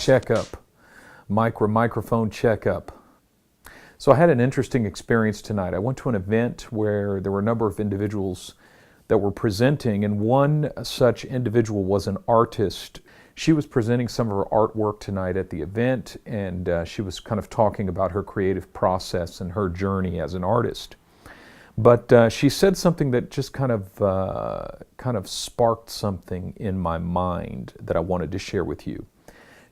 checkup, microphone checkup. So I had an interesting experience tonight. I went to an event where there were a number of individuals that were presenting, and one such individual was an artist. She was presenting some of her artwork tonight at the event, and she was kind of talking about her creative process and her journey as an artist. But she said something that just kind of sparked something in my mind that I wanted to share with you.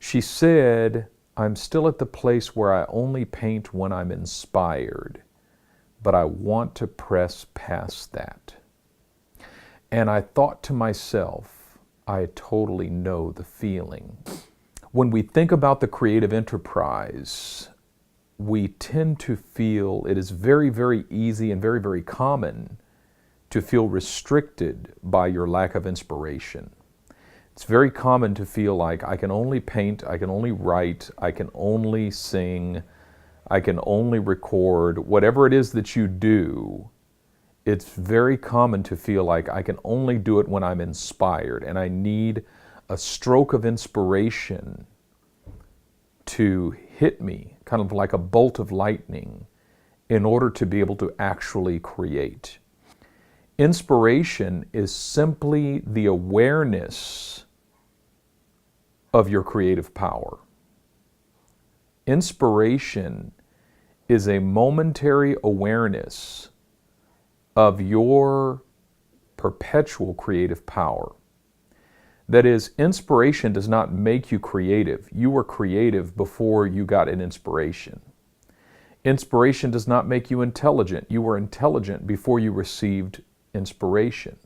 She said, "I'm still at the place where I only paint when I'm inspired, but I want to press past that." And I thought to myself, I totally know the feeling. When we think about the creative enterprise, we tend to feel it is very, very easy and very, very common to feel restricted by your lack of inspiration. It's very common to feel like I can only paint, I can only write, I can only sing, I can only record. Whatever it is that you do, it's very common to feel like I can only do it when I'm inspired, and I need a stroke of inspiration to hit me, kind of like a bolt of lightning, in order to be able to actually create. Inspiration is simply the awareness of your creative power. Inspiration is a momentary awareness of your perpetual creative power. That is, inspiration does not make you creative. You were creative before you got an inspiration. Inspiration does not make you intelligent. You were intelligent before you received inspiration.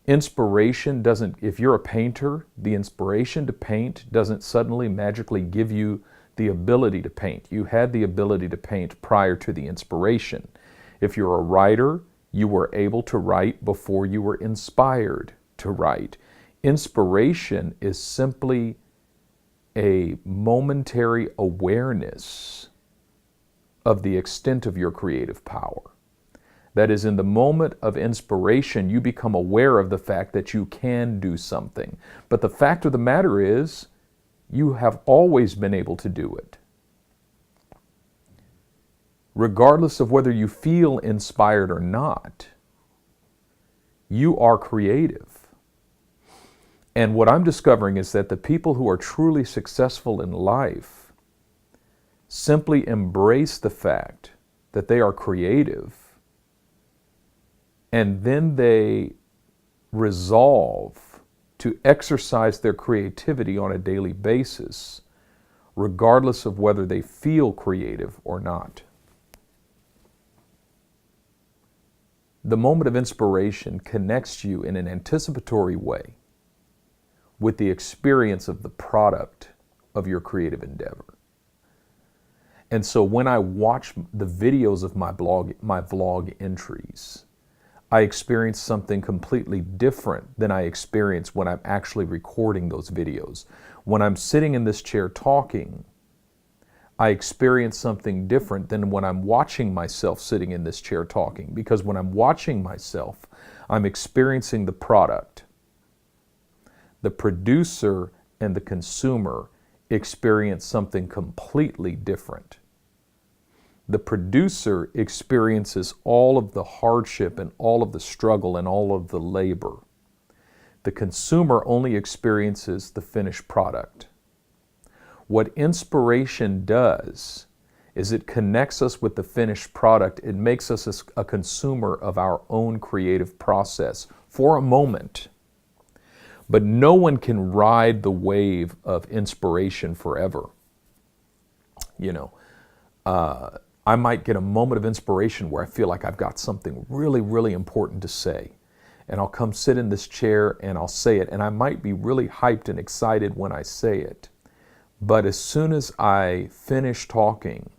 Inspiration doesn't, if you're a painter, the inspiration to paint doesn't suddenly magically give you the ability to paint. You had the ability to paint prior to the inspiration. If you're a writer, you were able to write before you were inspired to write. Inspiration is simply a momentary awareness of the extent of your creative power. That is, in the moment of inspiration, you become aware of the fact that you can do something. But the fact of the matter is, you have always been able to do it. Regardless of whether you feel inspired or not, you are creative. And what I'm discovering is that the people who are truly successful in life simply embrace the fact that they are creative, and then they resolve to exercise their creativity on a daily basis, regardless of whether they feel creative or not. The moment of inspiration connects you in an anticipatory way with the experience of the product of your creative endeavor. And so when I watch the videos of my vlog entries, I experience something completely different than I experience when I'm actually recording those videos. When I'm sitting in this chair talking, I experience something different than when I'm watching myself sitting in this chair talking, because when I'm watching myself, I'm experiencing the product. The producer and the consumer experience something completely different. The producer experiences all of the hardship and all of the struggle and all of the labor. The consumer only experiences the finished product. What inspiration does is it connects us with the finished product. It makes us a consumer of our own creative process for a moment. But no one can ride the wave of inspiration forever. You know, I might get a moment of inspiration where I feel like I've got something really, really important to say. And I'll come sit in this chair and I'll say it. And I might be really hyped and excited when I say it. But as soon as I finish talking,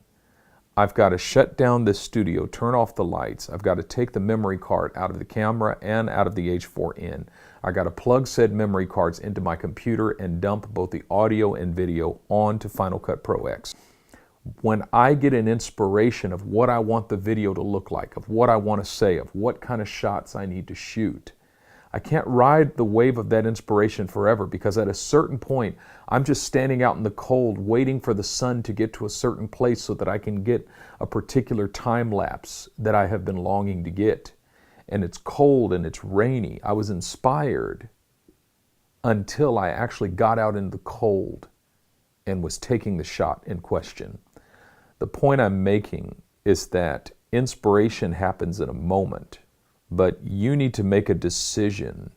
I've got to shut down this studio, turn off the lights. I've got to take the memory card out of the camera and out of the H4n. I got to plug said memory cards into my computer and dump both the audio and video onto Final Cut Pro X. When I get an inspiration of what I want the video to look like, of what I want to say, of what kind of shots I need to shoot, I can't ride the wave of that inspiration forever, because at a certain point, I'm just standing out in the cold waiting for the sun to get to a certain place so that I can get a particular time lapse that I have been longing to get. And it's cold and it's rainy. I was inspired until I actually got out in the cold and was taking the shot in question. The point I'm making is that inspiration happens in a moment, but you need to make a decision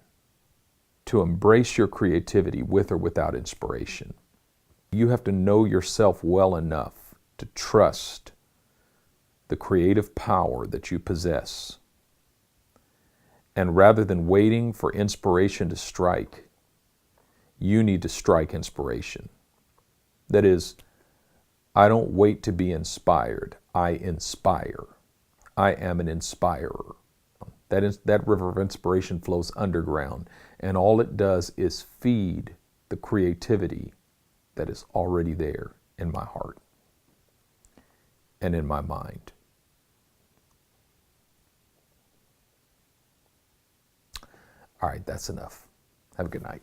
to embrace your creativity with or without inspiration. You have to know yourself well enough to trust the creative power that you possess. And rather than waiting for inspiration to strike, you need to strike inspiration. That is, I don't wait to be inspired. I inspire. I am an inspirer. That river of inspiration flows underground, and all it does is feed the creativity that is already there in my heart and in my mind. All right, that's enough. Have a good night.